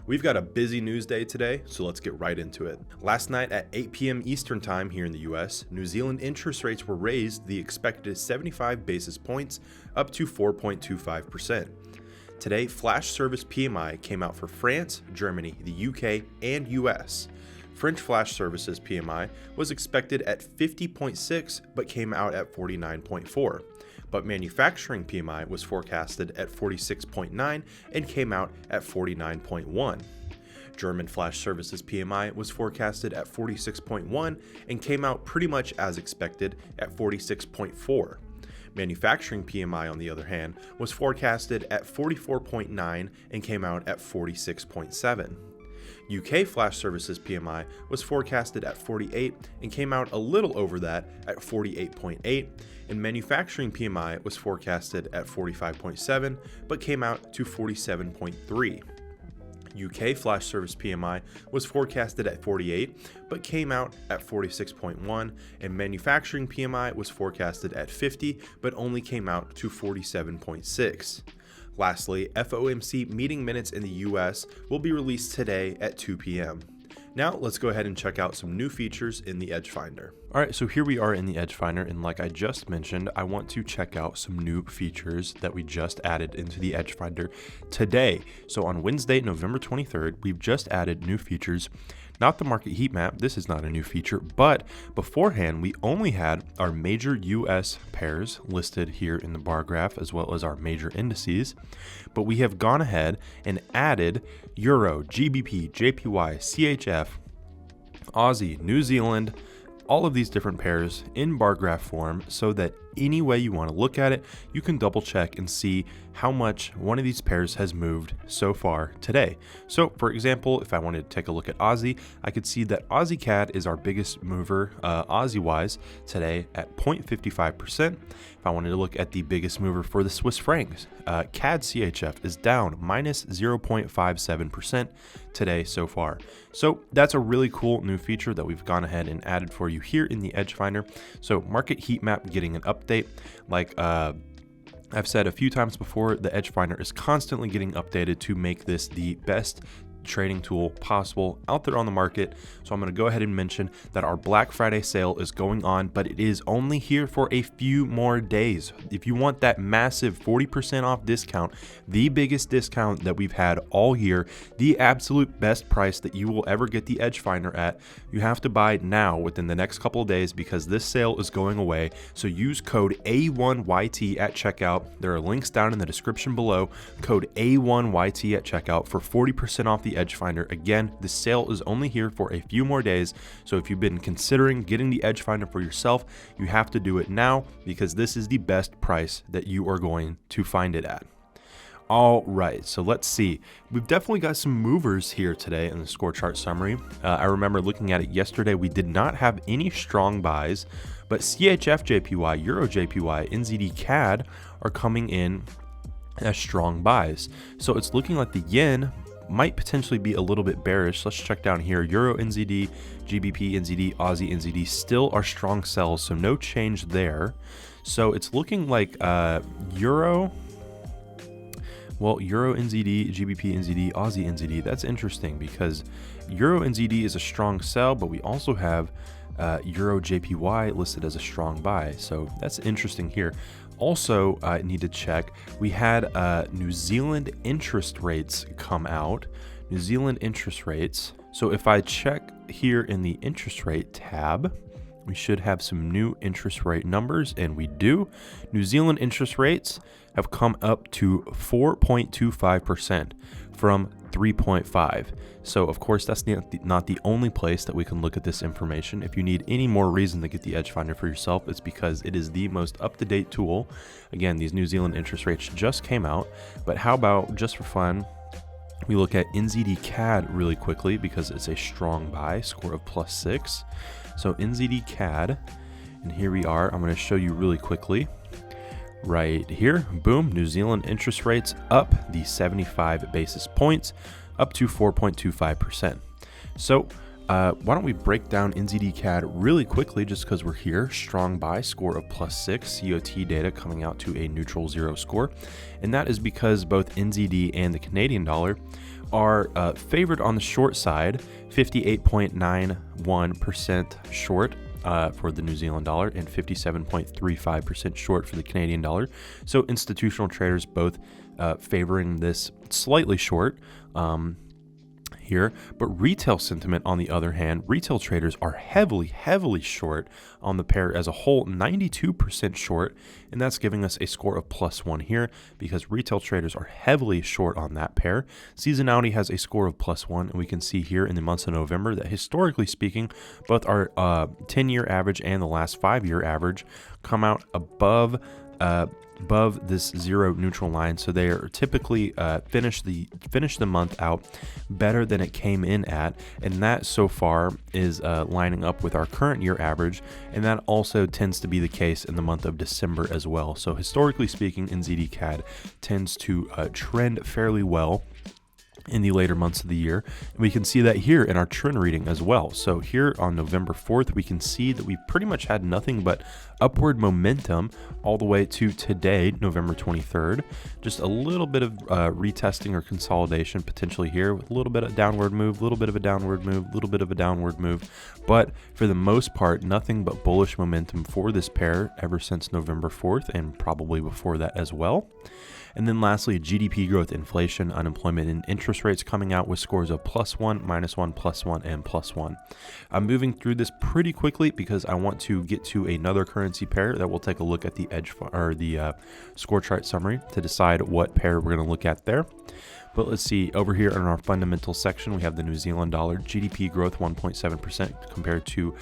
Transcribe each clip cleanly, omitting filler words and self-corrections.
We've got a busy news day today, so let's get right into it. Last night at 8 p.m. Eastern Time here in the US, New Zealand interest rates were raised the expected 75 basis points up to 4.25%. Today, flash service PMI came out for France, Germany, the UK, and US. French flash services PMI was expected at 50.6 but came out at 49.4. But manufacturing PMI was forecasted at 46.9 and came out at 49.1. German flash services PMI was forecasted at 46.1 and came out pretty much as expected at 46.4. Manufacturing PMI, on the other hand, was forecasted at 44.9 and came out at 46.7. UK flash services PMI was forecasted at 48 and came out a little over that at 48.8, and manufacturing PMI was forecasted at 45.7 but came out to 47.3. UK flash service PMI was forecasted at 48 but came out at 46.1, and manufacturing PMI was forecasted at 50 but only came out to 47.6. Lastly, FOMC meeting minutes in the US will be released today at 2 p.m. Now let's go ahead and check out some new features in the Edge Finder. All right, so here we are in the Edge Finder, and like I just mentioned, I want to check out some new features that we just added into the Edge Finder today. So on Wednesday, November 23rd, we've just added new features. Not the market heat map, this is not a new feature, but beforehand we only had our major US pairs listed here in the bar graph as well as our major indices, but we have gone ahead and added Euro, GBP, JPY, CHF, Aussie, New Zealand, all of these different pairs in bar graph form so that any way you want to look at it, you can double check and see how much one of these pairs has moved so far today. So for example, if I wanted to take a look at Aussie, I could see that Aussie CAD is our biggest mover Aussie wise today at 0.55%. If I wanted to look at the biggest mover for the Swiss francs, CAD CHF is down minus 0.57% today so far. So that's a really cool new feature that we've gone ahead and added for you here in the Edge Finder. So market heat map getting an update. Like I've said a few times before, the Edge Finder is constantly getting updated to make this the best trading tool possible out there on the market. So I'm going to go ahead and mention that our Black Friday sale is going on, but it is only here for a few more days. If you want that massive 40% off discount, the biggest discount that we've had all year, the absolute best price that you will ever get the Edge Finder at, you have to buy now within the next couple of days because this sale is going away. So use code A1YT at checkout. There are links down in the description below. Code A1YT at checkout for 40% off the Edge Finder. Again, the sale is only here for a few more days, so if you've been considering getting the Edge Finder for yourself, you have to do it now because this is the best price that you are going to find it at. All right, so let's see. We've definitely got some movers here today in the Scorechart Summary. I remember looking at it yesterday. We did not have any strong buys, but CHF JPY, Euro JPY, NZD CAD are coming in as strong buys. So it's looking like the yen might potentially be a little bit bearish. Let's check down here. Euro NZD, GBP NZD, Aussie NZD still are strong sells, so no change there. So it's looking like Euro NZD, GBP NZD, Aussie NZD. That's interesting because Euro NZD is a strong sell, but we also have Euro JPY listed as a strong buy. So that's interesting here. Also, I need to check, we had New Zealand interest rates come out. New Zealand interest rates. So if I check here in the interest rate tab, we should have some new interest rate numbers, and we do. New Zealand interest rates have come up to 4.25% from 3.5. So of course that's not the only place that we can look at this information. If you need any more reason to get the Edge Finder for yourself, it's because it is the most up-to-date tool. Again, these New Zealand interest rates just came out, but how about just for fun, we look at NZD CAD really quickly because it's a strong buy, score of +6. So NZD CAD, and here we are. I'm going to show you really quickly. Right here, boom, New Zealand interest rates up the 75 basis points up to 4.25%. So why don't we break down NZD CAD really quickly just because we're here. Strong buy, score of +6, COT data coming out to a neutral 0 score. And that is because both NZD and the Canadian dollar are favored on the short side, 58.91% short for the New Zealand dollar and 57.35% short for the Canadian dollar. So institutional traders both favoring this slightly short here, but retail sentiment, on the other hand, retail traders are heavily short on the pair as a whole, 92% short, and that's giving us a score of +1 here because retail traders are heavily short on that pair. Seasonality has a score of +1, and we can see here in the months of November that historically speaking, both our 10-year average and the last 5-year average come out above this zero neutral line, so they are typically finish the month out better than it came in at, and that so far is lining up with our current year average, and that also tends to be the case in the month of December as well. So historically speaking, NZD CAD tends to trend fairly well in the later months of the year. And we can see that here in our trend reading as well. So here on November 4th, we can see that we've pretty much had nothing but upward momentum all the way to today, November 23rd. Just a little bit of retesting or consolidation potentially here with a little bit of downward move, a little bit of a downward move, a little bit of a downward move. But for the most part, nothing but bullish momentum for this pair ever since November 4th and probably before that as well. And then lastly, GDP growth, inflation, unemployment, and interest rates coming out with scores of +1, -1, +1, and +1. I'm moving through this pretty quickly because I want to get to another currency pair that we'll take a look at the Scorechart Summary to decide what pair we're going to look at there. But let's see, over here in our fundamentals section, we have the New Zealand dollar GDP growth 1.7% compared to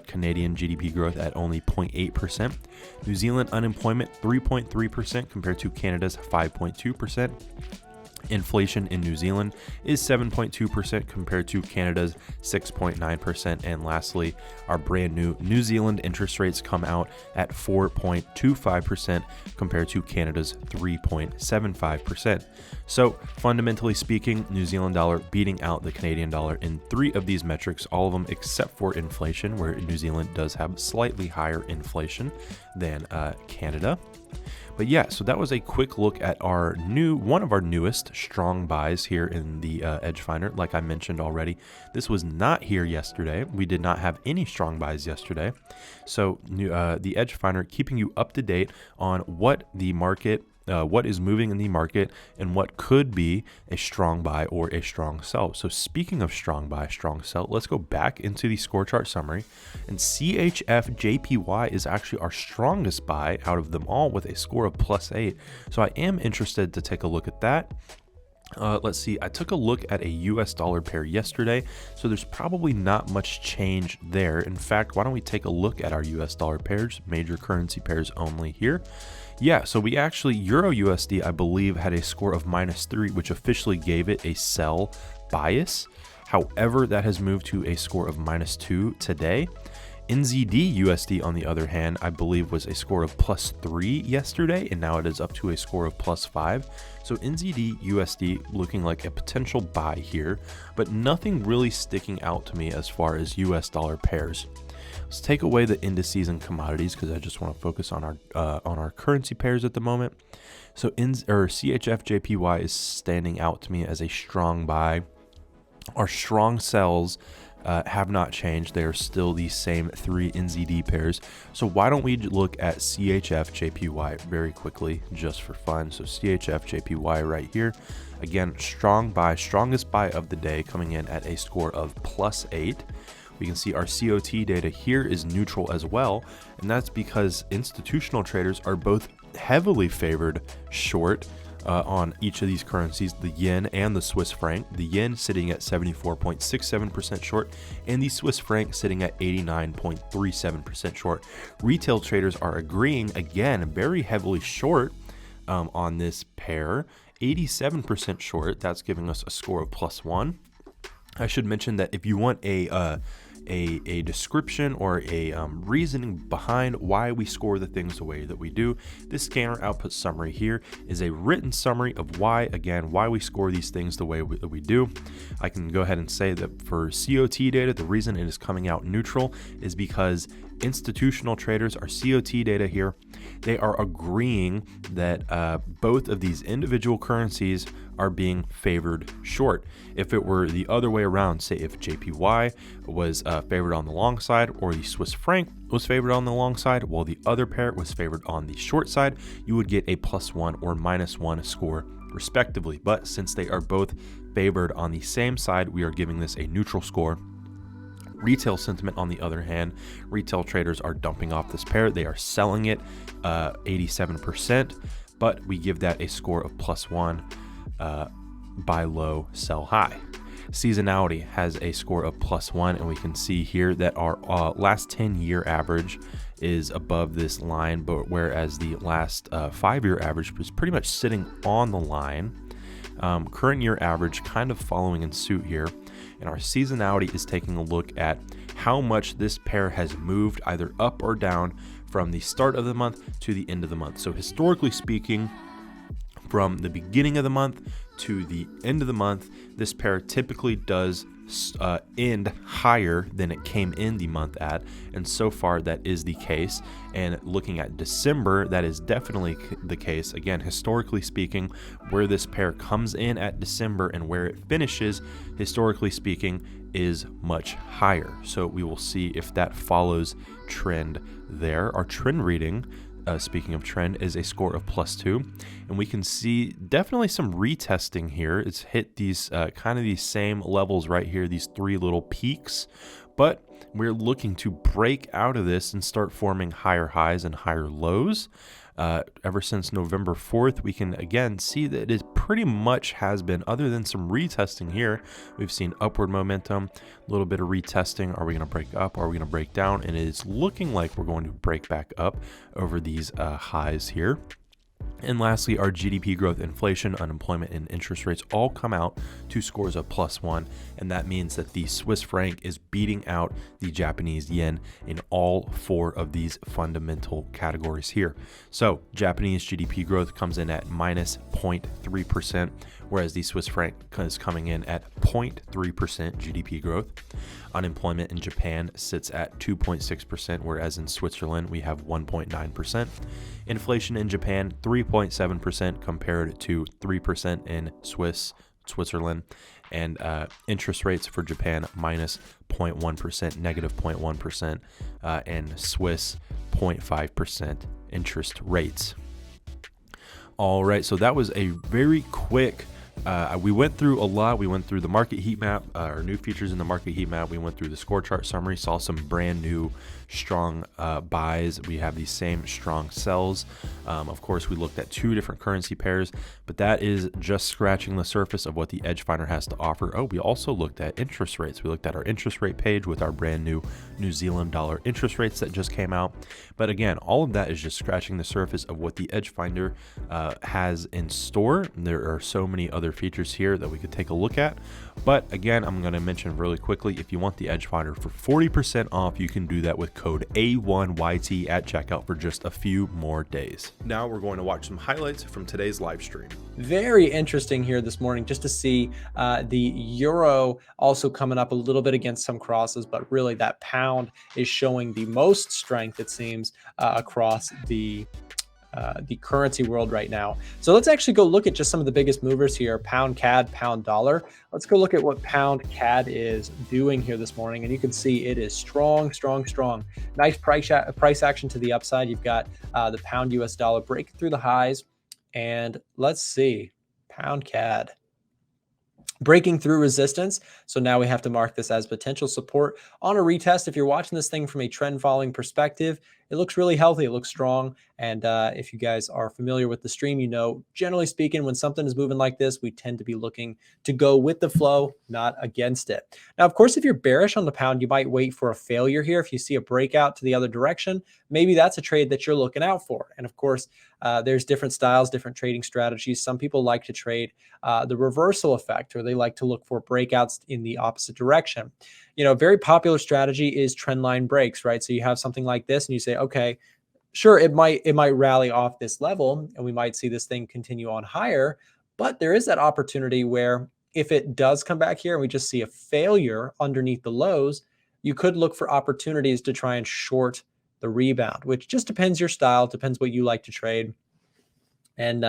Canadian GDP growth at only 0.8%. New Zealand unemployment 3.3% compared to Canada's 5.2%. Inflation in New Zealand is 7.2% compared to Canada's 6.9%. And lastly, our brand new New Zealand interest rates come out at 4.25% compared to Canada's 3.75%. So fundamentally speaking, New Zealand dollar beating out the Canadian dollar in 3 of these metrics, all of them except for inflation, where New Zealand does have slightly higher inflation than Canada. But yeah, so that was a quick look at one of our newest strong buys here in the Edge Finder. Like I mentioned already, this was not here yesterday. We did not have any strong buys yesterday. So the Edge Finder keeping you up to date on what the market what is moving in the market and what could be a strong buy or a strong sell. So speaking of strong buy, strong sell, let's go back into the Scorechart Summary, and CHF-JPY is actually our strongest buy out of them all with a score of +8. So I am interested to take a look at that. Let's see, I took a look at a US dollar pair yesterday, so there's probably not much change there. In fact, why don't we take a look at our US dollar pairs, major currency pairs only here. Yeah, so we actually, Euro USD, I believe, had a score of -3, which officially gave it a sell bias. However, that has moved to a score of -2 today. NZD USD, on the other hand, I believe was a score of +3 yesterday, and now it is up to a score of +5. So NZD USD looking like a potential buy here, but nothing really sticking out to me as far as US dollar pairs. Let's take away the indices and commodities because I just want to focus on our currency pairs at the moment. So CHF-JPY is standing out to me as a strong buy. Our strong sells have not changed. They are still the same 3 NZD pairs. So why don't we look at CHF-JPY very quickly just for fun. So CHF-JPY right here. Again, strong buy, strongest buy of the day, coming in at a score of +8. We can see our COT data here is neutral as well, and that's because institutional traders are both heavily favored short on each of these currencies, the yen and the Swiss franc. The yen sitting at 74.67% short, and the Swiss franc sitting at 89.37% short. Retail traders are agreeing, again, very heavily short on this pair, 87% short. That's giving us a score of +1. I should mention that if you want a description or a reasoning behind why we score the things the way that we do, this scanner output summary here is a written summary of why we score these things the way that we do. I can go ahead and say that for COT data, the reason it is coming out neutral is because institutional traders, our COT data here, they are agreeing that both of these individual currencies are being favored short. If it were the other way around, say if JPY was favored on the long side, or the Swiss franc was favored on the long side, while the other pair was favored on the short side, you would get a +1 or -1 score respectively. But since they are both favored on the same side, we are giving this a neutral score. Retail sentiment, on the other hand, retail traders are dumping off this pair. They are selling it 87%, but we give that a score of +1, buy low, sell high. Seasonality has a score of +1, and we can see here that our last 10-year average is above this line, but whereas the last 5-year average was pretty much sitting on the line. Current year average kind of following in suit here, and our seasonality is taking a look at how much this pair has moved either up or down from the start of the month to the end of the month. So historically speaking, from the beginning of the month to the end of the month, this pair typically does end higher than it came in the month at, and so far that is the case. And looking at December, that is definitely the case. Again, historically speaking, where this pair comes in at December and where it finishes, historically speaking, is much higher. So we will see if that follows trend there. Our trend reading, speaking of trend, is a score of +2, and we can see definitely some retesting here. It's hit these kind of these same levels right here, these 3 little peaks, but we're looking to break out of this and start forming higher highs and higher lows. Ever since November 4th, we can again see that it pretty much has been, other than some retesting here, we've seen upward momentum, a little bit of retesting. Are we going to break up? Are we going to break down? And it is looking like we're going to break back up over these highs here. And lastly, our GDP growth, inflation, unemployment, and interest rates all come out to scores of +1, and that means that the Swiss franc is beating out the Japanese yen in all 4 of these fundamental categories here. So Japanese GDP growth comes in at -0.3%, whereas the Swiss franc is coming in at 0.3% GDP growth. Unemployment in Japan sits at 2.6%, whereas in Switzerland we have 1.9%. Inflation in Japan, 3.7% compared to 3% in Switzerland. And interest rates for Japan, -0.1%, -0.1%, and Swiss 0.5% interest rates. All right, so that was a very quick, we went through a lot. We went through the market heat map, our new features in the market heat map. We went through the Scorechart Summary, saw some brand new strong buys. We have these same strong sells. Of course, we looked at 2 different currency pairs, but that is just scratching the surface of what the Edge Finder has to offer. Oh, we also looked at interest rates. We looked at our interest rate page with our brand new New Zealand dollar interest rates that just came out. But again, all of that is just scratching the surface of what the Edge Finder has in store. There are so many other features here that we could take a look at. But again, I'm going to mention really quickly, if you want the Edge Finder for 40% off, you can do that with code A1YT at checkout for just a few more days. Now we're going to watch some highlights from today's live stream. Very interesting here this morning just to see the euro also coming up a little bit against some crosses, but really that pound is showing the most strength, it seems, across the currency world right now. So let's actually go look at just some of the biggest movers here: pound CAD, pound dollar. Let's go look at what pound CAD is doing here this morning, and you can see it is strong, strong, strong. Nice price action to the upside. You've got the pound US dollar breaking through the highs, and let's see, pound CAD breaking through resistance. So now we have to mark this as potential support on a retest. If you're watching this thing from a trend following perspective, it looks really healthy. It looks strong. And if you guys are familiar with the stream, you know, generally speaking, when something is moving like this, we tend to be looking to go with the flow, not against it. Now, of course, if you're bearish on the pound, you might wait for a failure here. If you see a breakout to the other direction, maybe that's a trade that you're looking out for. And of course, there's different styles, different trading strategies. Some people like to trade the reversal effect, or they like to look for breakouts in the opposite direction. You know, a very popular strategy is trend line breaks, right? So you have something like this and you say, okay, sure, it might rally off this level and we might see this thing continue on higher, but there is that opportunity where if it does come back here and we just see a failure underneath the lows, you could look for opportunities to try and short the rebound, which just depends your style, depends what you like to trade. And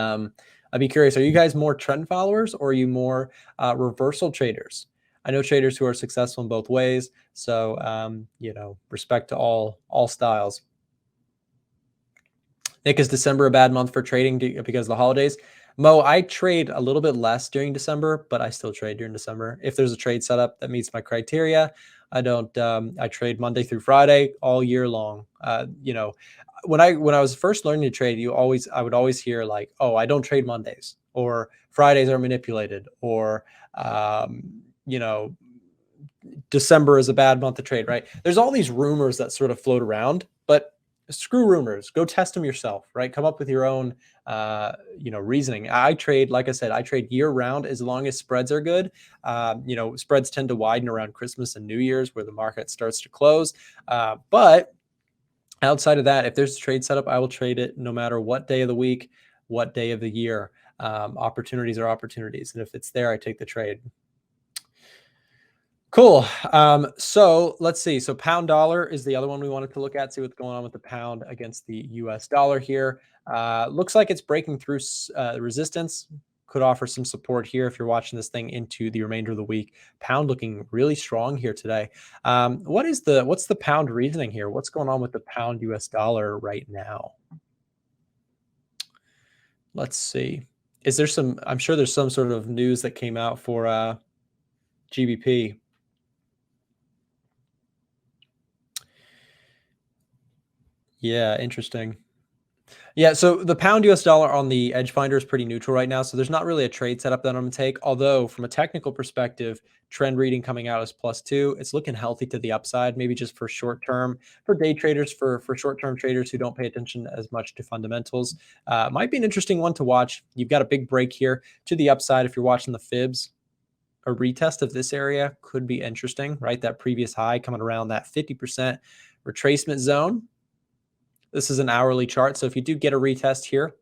I'd be curious, are you guys more trend followers or are you more reversal traders? I know traders who are successful in both ways. So, you know, respect to all styles. Nick, is December a bad month for trading because of the holidays? Mo, I trade a little bit less during December, but I still trade during December. If there's a trade setup that meets my criteria, I don't. I trade Monday through Friday all year long. You know, when I was first learning to trade, I would always hear like, "Oh, I don't trade Mondays," or "Fridays are manipulated," or you know, December is a bad month to trade. Right? There's all these rumors that sort of float around, but screw rumors. Go test them yourself. Right? Come up with your own you know, reasoning. I trade, like I said, I trade year round as long as spreads are good. You know, spreads tend to widen around Christmas and New Year's where the market starts to close. But outside of that, if there's a trade setup, I will trade it no matter what day of the week, what day of the year. Opportunities are opportunities. And if it's there, I take the trade. Cool. So let's see. So pound dollar is the other one we wanted to look at, see what's going on with the pound against the US dollar here. Looks like it's breaking through resistance. Could offer some support here if you're watching this thing into the remainder of the week. Pound looking really strong here today. What's the pound reasoning here? What's going on with the pound US dollar right now? Let's see. Is there some, I'm sure there's some sort of news that came out for GBP. Yeah, interesting. Yeah, so the pound US dollar on the Edge Finder is pretty neutral right now. So there's not really a trade setup that I'm going to take. Although from a technical perspective, trend reading coming out is +2. It's looking healthy to the upside, maybe just for short term, for day traders, for short-term traders who don't pay attention as much to fundamentals. Might be an interesting one to watch. You've got a big break here to the upside if you're watching the fibs. A retest of this area could be interesting, right? That previous high coming around that 50% retracement zone. This is an hourly chart. So if you do get a retest here,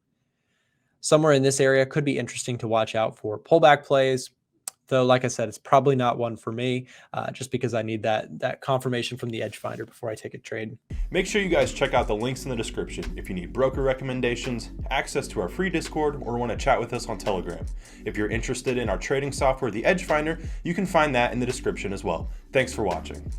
somewhere in this area could be interesting to watch out for. Pullback plays, though, like I said, it's probably not one for me just because I need that confirmation from the Edge Finder before I take a trade. Make sure you guys check out the links in the description if you need broker recommendations, access to our free Discord, or want to chat with us on Telegram. If you're interested in our trading software, the Edge Finder, you can find that in the description as well. Thanks for watching.